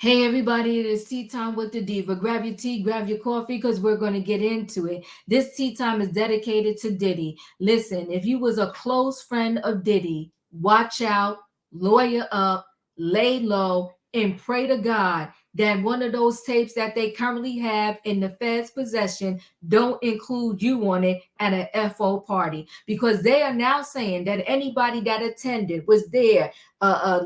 Hey everybody, it is tea time with the diva. Grab your tea, grab your coffee, because we're going to get into it. This tea time is dedicated to Diddy. Listen, if you was a close friend of Diddy, watch out, lawyer up, lay low, and pray to God that one of those tapes that they currently have in the Fed's possession don't include you on it at an FO party, because they are now saying that anybody that attended was there,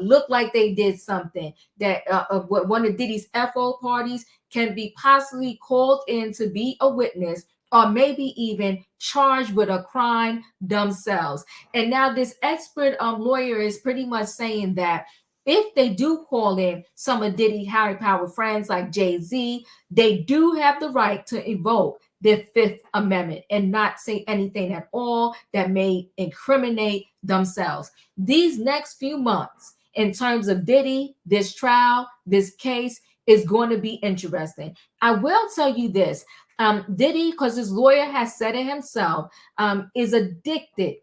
looked like they did something, that one of Diddy's FO parties can be possibly called in to be a witness or maybe even charged with a crime themselves. And now this expert lawyer is pretty much saying that if they do call in some of Diddy Harry Power friends like Jay-Z, they do have the right to invoke the Fifth Amendment and not say anything at all that may incriminate themselves. These next few months, in terms of Diddy, this trial, this case is going to be interesting. I will tell you this. Diddy, because his lawyer has said it himself, is addicted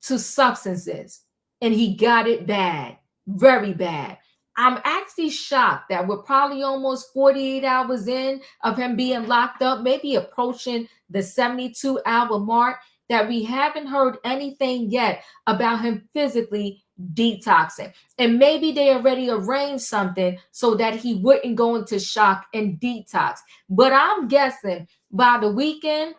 to substances, and he got it bad, very bad. I'm actually shocked that we're probably almost 48 hours in of him being locked up, maybe approaching the 72-hour mark, that we haven't heard anything yet about him physically detoxing. And maybe they already arranged something so that he wouldn't go into shock and detox. But I'm guessing by the weekend,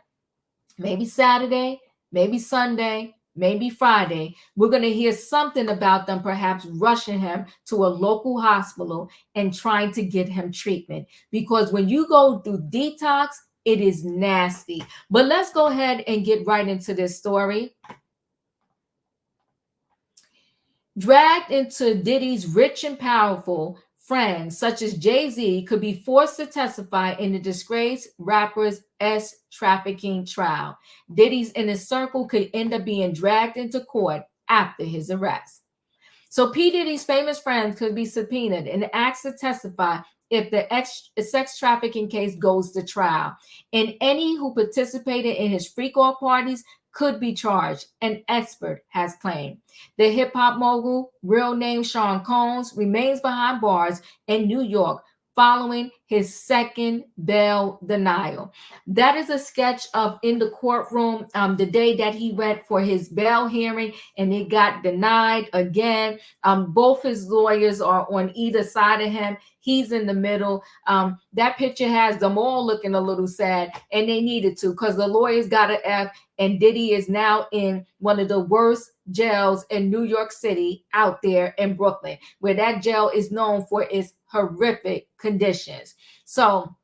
maybe Saturday, maybe Sunday, maybe Friday, we're going to hear something about them perhaps rushing him to a local hospital and trying to get him treatment. Because when you go through detox, it is nasty. But let's go ahead and get right into this story. Dragged into Diddy's rich and powerful friends, such as Jay-Z, could be forced to testify in the disgraced rapper's trafficking trial. Diddy's inner circle could end up being dragged into court after his arrest. So P. Diddy's famous friends could be subpoenaed and asked to testify if the sex trafficking case goes to trial. And any who participated in his freak-off parties could be charged, an expert has claimed. The hip-hop mogul, real name Sean Combs, remains behind bars in New York following his second bail denial. That is a sketch of in the courtroom the day that he went for his bail hearing and it got denied again. Both his lawyers are on either side of him. He's in the middle. That picture has them all looking a little sad, and they needed to, because the lawyers got an F, and Diddy is now in one of the worst jails in New York City out there in Brooklyn, where that jail is known for its horrific conditions. So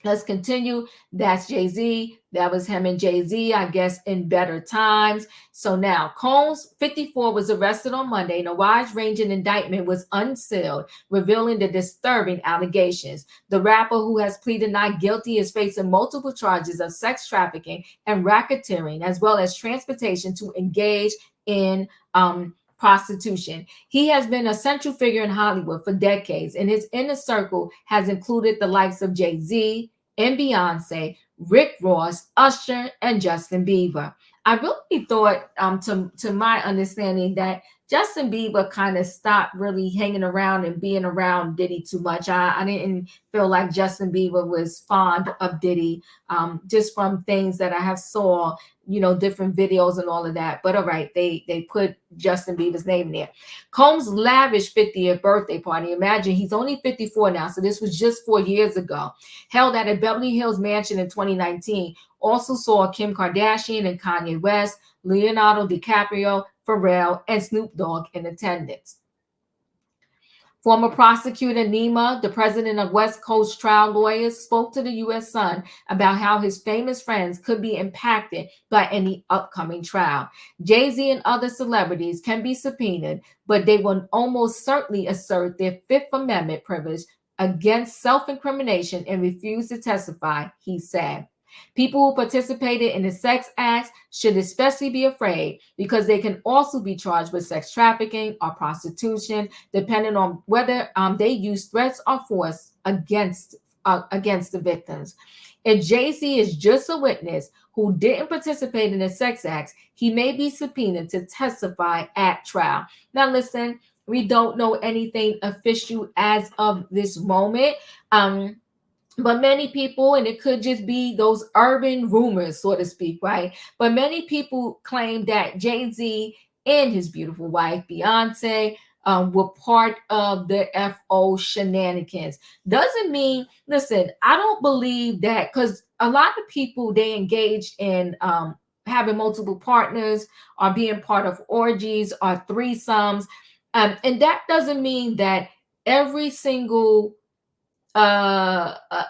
let's continue. That's Jay-Z. That was him and Jay-Z, I guess, in better times. So now, Combs, 54, was arrested on Monday, and a wide-ranging indictment was unsealed, revealing the disturbing allegations. The rapper, who has pleaded not guilty, is facing multiple charges of sex trafficking and racketeering, as well as transportation to engage in prostitution. He has been a central figure in Hollywood for decades, and his inner circle has included the likes of Jay-Z and Beyonce, Rick Ross, Usher, and Justin Bieber. I really thought, to my understanding, that Justin Bieber kind of stopped really hanging around and being around Diddy too much. I didn't feel like Justin Bieber was fond of Diddy, just from things that I have saw, different videos and all of that. But all right, they put Justin Bieber's name there. Combs' lavish 50th birthday party, imagine he's only 54 now, so this was just 4 years ago, held at a Beverly Hills mansion in 2019, also saw Kim Kardashian and Kanye West, Leonardo DiCaprio, Pharrell, and Snoop Dogg in attendance. Former prosecutor Nima, the president of West Coast Trial Lawyers, spoke to the U.S. Sun about how his famous friends could be impacted by any upcoming trial. Jay-Z and other celebrities can be subpoenaed, but they will almost certainly assert their Fifth Amendment privilege against self-incrimination and refuse to testify, he said. People who participated in the sex acts should especially be afraid, because they can also be charged with sex trafficking or prostitution, depending on whether they use threats or force against the victims. If Jay-Z is just a witness who didn't participate in the sex acts, he may be subpoenaed to testify at trial. Now listen, We don't know anything official as of this moment. Um, but many people, and it could just be those urban rumors, so to speak, right? But many people claim that Jay-Z and his beautiful wife, Beyonce, were part of the FO shenanigans. Doesn't mean, listen, I don't believe that, because a lot of people, they engage in having multiple partners or being part of orgies or threesomes. And that doesn't mean that every single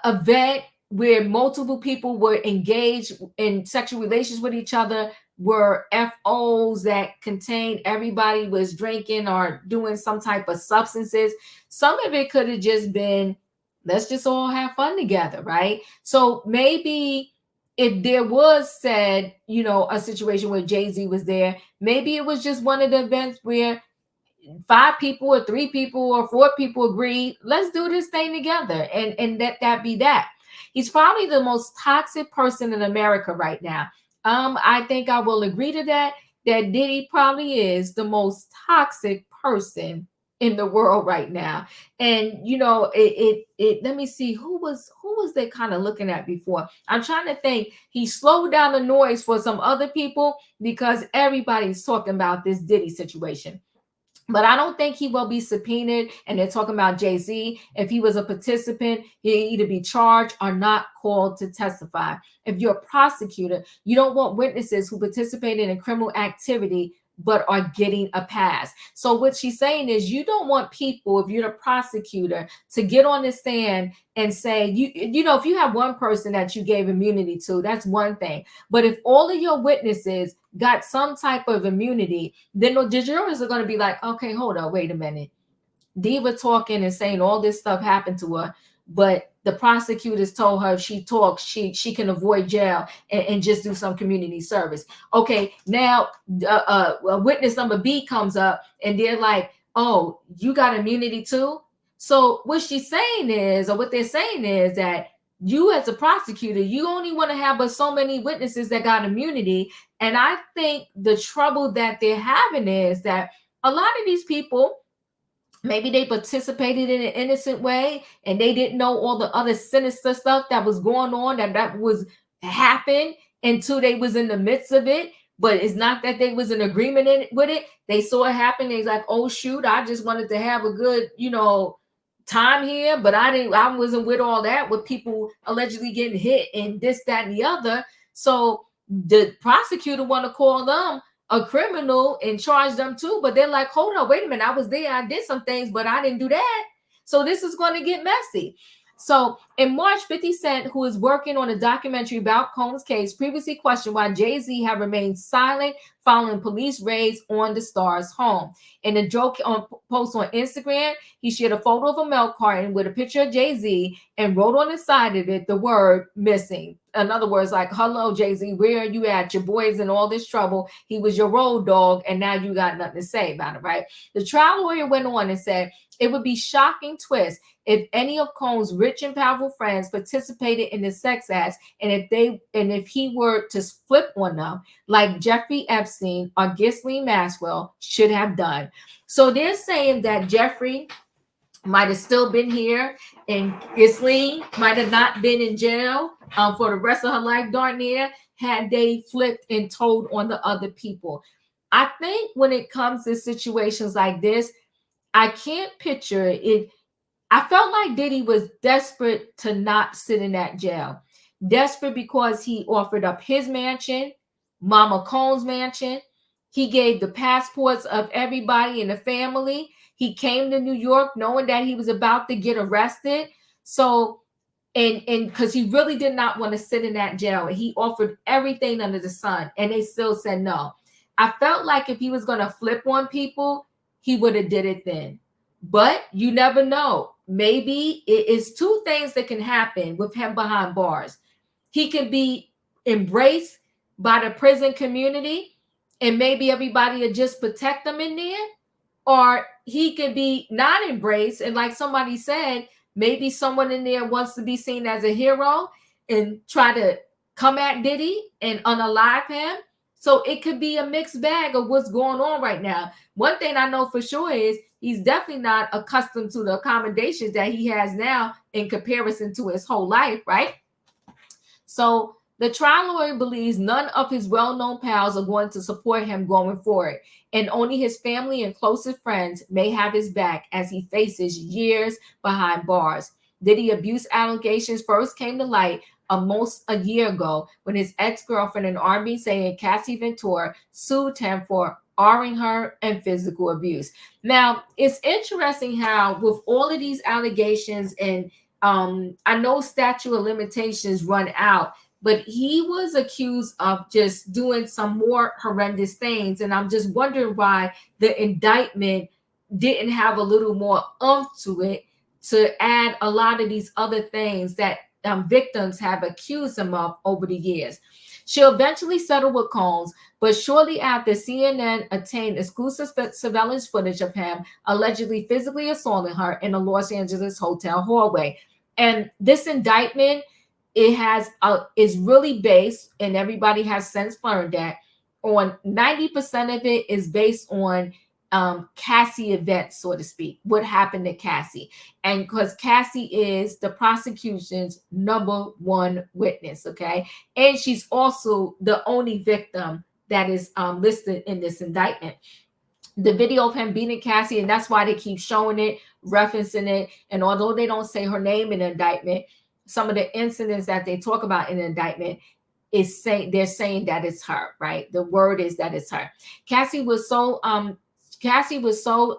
event where multiple people were engaged in sexual relations with each other were FOs that contained everybody was drinking or doing some type of substances. Some of it could have just been, let's just all have fun together, right? So maybe if there was said, a situation where Jay-Z was there, maybe it was just one of the events where five people or three people or four people agree, let's do this thing together, and let that be that. He's probably the most toxic person in America right now. I think I will agree to that, that Diddy probably is the most toxic person in the world right now. And let me see, who was they kind of looking at before. I'm trying to think. He slowed down the noise for some other people because everybody's talking about this Diddy situation. But I don't think he will be subpoenaed. And they're talking about Jay-Z. If he was a participant, he'll either be charged or not called to testify. If you're a prosecutor, you don't want witnesses who participated in criminal activity but are getting a pass. So what she's saying is, you don't want people, if you're the prosecutor, to get on the stand and say, if you have one person that you gave immunity to, that's one thing. But if all of your witnesses got some type of immunity, then the jurors are going to be like, okay, hold on, wait a minute. Diva talking and saying all this stuff happened to her, but the prosecutors told her if she talks, she can avoid jail and just do some community service. Okay, now witness number B comes up and they're like, oh, you got immunity too? So what she's saying is, or what they're saying is, that you as a prosecutor, you only want to have but so many witnesses that got immunity. And I think the trouble that they're having is that a lot of these people, maybe they participated in an innocent way and they didn't know all the other sinister stuff that was going on, that was happened until they was in the midst of it. But it's not that they was in agreement with it. They saw it happen. They was like, oh shoot, I just wanted to have a good time here, but I wasn't with all that, with people allegedly getting hit and this, that, and the other. So the prosecutor want to call them a criminal and charge them too, but they're like, hold on, wait a minute, I was there, I did some things, but I didn't do that. So this is going to get messy. So in March, 50 Cent, who is working on a documentary about Combs' case, previously questioned why Jay-Z had remained silent following police raids on the star's home. In a joke post on Instagram, he shared a photo of a milk carton with a picture of Jay-Z and wrote on the side of it the word missing. In other words, like, hello, Jay-Z, where are you at? Your boy's in all this trouble. He was your road dog, and now you got nothing to say about it, right? The trial lawyer went on and said, it would be shocking twist if any of Combs' rich and powerful friends participated in the sex acts, and if he were to flip on them like Jeffrey Epstein or Ghislaine Maxwell should have done. So they're saying that Jeffrey might have still been here, and Ghislaine might have not been in jail for the rest of her life, darn near, had they flipped and told on the other people. I think when it comes to situations like this, I can't picture it. I felt like Diddy was desperate to not sit in that jail. Desperate because he offered up his mansion, Mama Combs' mansion. He gave the passports of everybody in the family. He came to New York knowing that he was about to get arrested. So, and because he really did not want to sit in that jail. He offered everything under the sun, and they still said no. I felt like if he was going to flip on people, he would have did it then. But you never know. Maybe it is two things that can happen with him behind bars. He can be embraced by the prison community, and maybe everybody will just protect him in there. Or he could be not embraced, and like somebody said, maybe someone in there wants to be seen as a hero and try to come at Diddy and unalive him. So it could be a mixed bag of what's going on right now. One thing I know for sure is he's definitely not accustomed to the accommodations that he has now in comparison to his whole life, right? So the trial lawyer believes none of his well-known pals are going to support him going forward, and only his family and closest friends may have his back as he faces years behind bars. Diddy abuse allegations first came to light almost a year ago when his ex-girlfriend and R&B singer Cassie Ventura sued him for R-ing her and physical abuse. Now, it's interesting how with all of these allegations and I know statute of limitations run out, but he was accused of just doing some more horrendous things. And I'm just wondering why the indictment didn't have a little more oomph to it to add a lot of these other things that victims have accused him of over the years. She'll eventually settle with Combs, but shortly after, CNN obtained exclusive surveillance footage of him allegedly physically assaulting her in a Los Angeles hotel hallway. And this indictment, it has is really based, and everybody has since learned that, on 90% of it is based on Cassie events, so to speak, what happened to Cassie. And because Cassie is the prosecution's number one witness, okay? And she's also the only victim that is listed in this indictment. The video of him beating Cassie, and that's why they keep showing it, referencing it. And although they don't say her name in the indictment, some of the incidents that they talk about in the indictment is saying they're saying that it's her, right? The word is that it's her. Cassie was so Cassie was so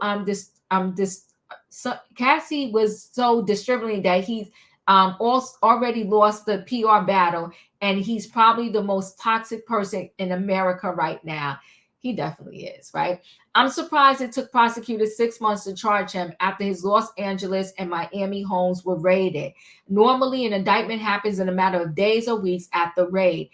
distributing that he's also already lost the PR battle, and he's probably the most toxic person in America right now. He definitely is, right? I'm surprised it took prosecutors 6 months to charge him after his Los Angeles and Miami homes were raided. Normally, an indictment happens in a matter of days or weeks after raid,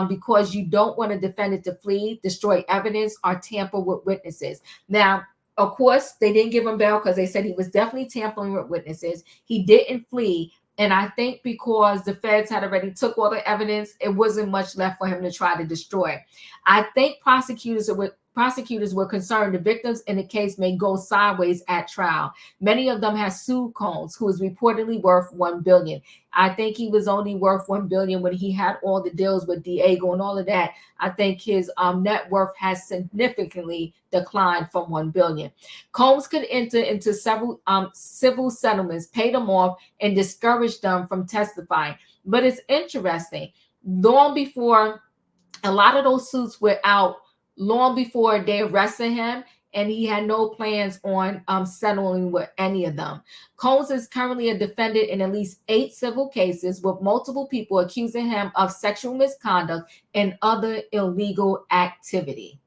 because you don't want a defendant to flee, destroy evidence, or tamper with witnesses. Now, of course, they didn't give him bail because they said he was definitely tampering with witnesses. He didn't flee. And I think because the feds had already took all the evidence, it wasn't much left for him to try to destroy. I think prosecutors were concerned the victims in the case may go sideways at trial. Many of them have sued Combs, who is reportedly worth $1 billion. I think he was only worth $1 billion when he had all the deals with Diego and all of that. I think his net worth has significantly declined from $1 billion. Combs could enter into several civil settlements, pay them off, and discourage them from testifying. But it's interesting. Long before a lot of those suits were out, long before they arrested him, and he had no plans on settling with any of them. Combs is currently a defendant in at least 8 civil cases, with multiple people accusing him of sexual misconduct and other illegal activity.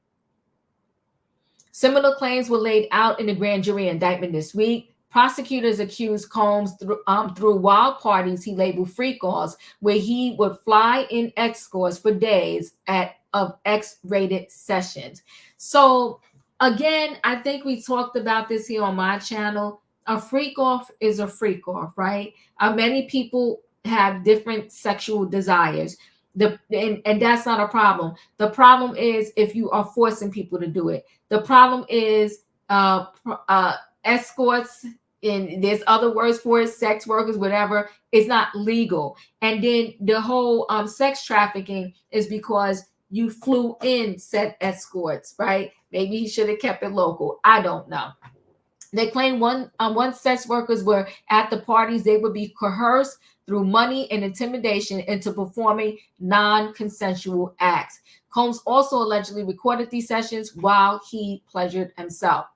Similar claims were laid out in the grand jury indictment this week. Prosecutors accused Combs through wild parties he labeled freak-offs, where he would fly in escorts for days of X-rated sessions. So again, I think we talked about this here on my channel. A freak-off is a freak-off, right? Many people have different sexual desires. And that's not a problem. The problem is if you are forcing people to do it. The problem is escorts, and there's other words for it, sex workers, whatever, it's not legal. And then the whole sex trafficking is because you flew in said escorts, right? Maybe he should have kept it local. I don't know. They claim once sex workers were at the parties, they would be coerced through money and intimidation into performing non-consensual acts. Combs also allegedly recorded these sessions while he pleasured himself.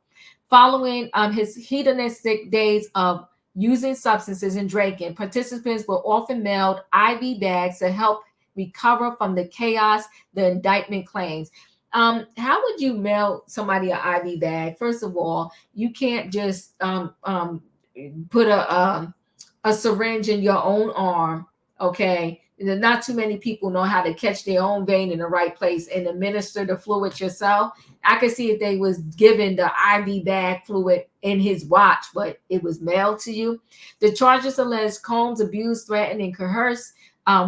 Following his hedonistic days of using substances and drinking, participants were often mailed IV bags to help recover from the chaos the indictment claims. How would you mail somebody an IV bag? First of all, you can't just put a syringe in your own arm, okay? Not too many people know how to catch their own vein in the right place and administer the fluid yourself. I could see if they was given the IV bag fluid in his watch, but it was mailed to you. The charges allege Combs abused, threatened, and coerced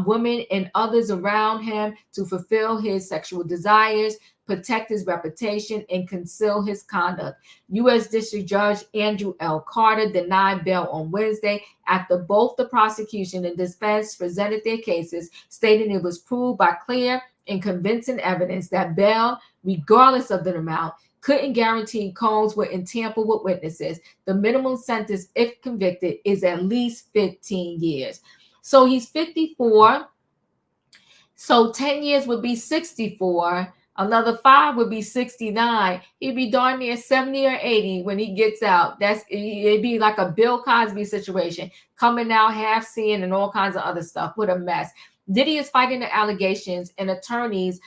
women and others around him to fulfill his sexual desires. protect his reputation, and conceal his conduct. U.S. District Judge Andrew L. Carter denied bail on Wednesday after both the prosecution and defense presented their cases, stating it was proved by clear and convincing evidence that bail, regardless of the amount, couldn't guarantee Combs wouldn't tamper with witnesses. The minimum sentence, if convicted, is at least 15 years. So he's 54. So 10 years would be 64. Another 5 would be 69. He'd be darn near 70 or 80 when he gets out. It'd be like a Bill Cosby situation, coming out half seen and all kinds of other stuff. What a mess. Diddy is fighting the allegations, and attorneys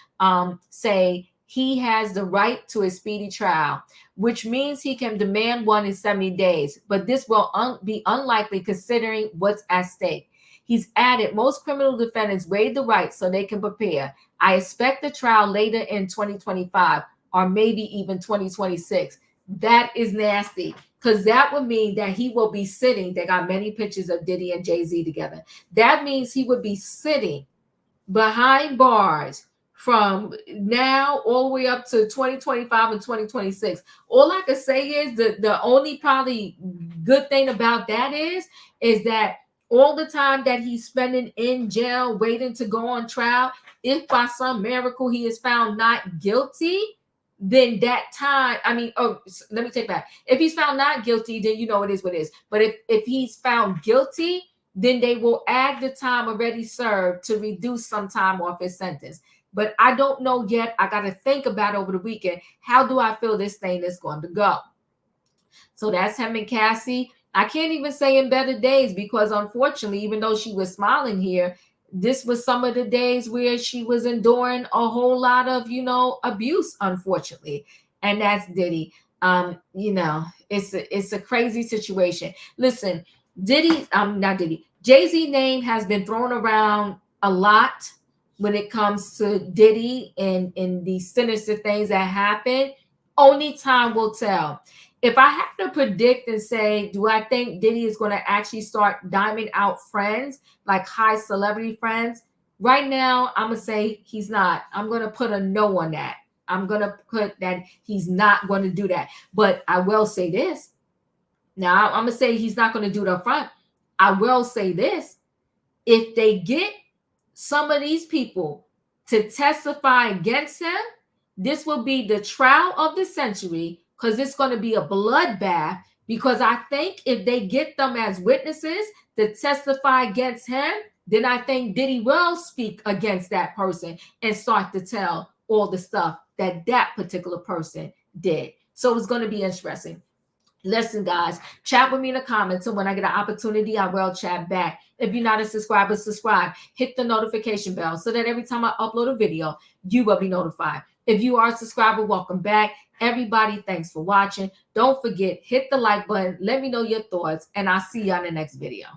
say he has the right to a speedy trial, which means he can demand one in 70 days. But this will be unlikely considering what's at stake. He's added, most criminal defendants waive the right so they can prepare. I expect the trial later in 2025 or maybe even 2026. That is nasty, because that would mean that he will be sitting. They got many pictures of Diddy and Jay-Z together. That means he would be sitting behind bars from now all the way up to 2025 and 2026. All I can say is the only probably good thing about that is that all the time that he's spending in jail waiting to go on trial, if by some miracle he is found not guilty, then that time, let me take that. If he's found not guilty, then you know it is what it is. But if he's found guilty, then they will add the time already served to reduce some time off his sentence. But I don't know yet. I got to think about over the weekend. How do I feel this thing is going to go? So that's him and Cassie. I can't even say in better days, because unfortunately, even though she was smiling here, this was some of the days where she was enduring a whole lot of, abuse, unfortunately. And that's Diddy. It's a crazy situation. Listen, Jay-Z name has been thrown around a lot when it comes to Diddy and the sinister things that happen. Only time will tell. If I have to predict and say, do I think Diddy is going to actually start diming out friends, like high celebrity friends? Right now, I'm going to say he's not. I'm going to put a no on that. I'm going to put that he's not going to do that. But I will say this. Now, I'm going to say he's not going to do it up front. I will say this. If they get some of these people to testify against him, this will be the trial of the century, because it's going to be a bloodbath. Because I think if they get them as witnesses to testify against him, then I think Diddy will speak against that person and start to tell all the stuff that particular person did. So it's going to be interesting. Listen, guys, chat with me in the comments, and when I get an opportunity, I will chat back. If you're not a subscriber, subscribe. Hit the notification bell so that every time I upload a video, you will be notified. If you are a subscriber, welcome back. Everybody, thanks for watching. Don't forget, hit the like button. Let me know your thoughts, and I'll see you on the next video.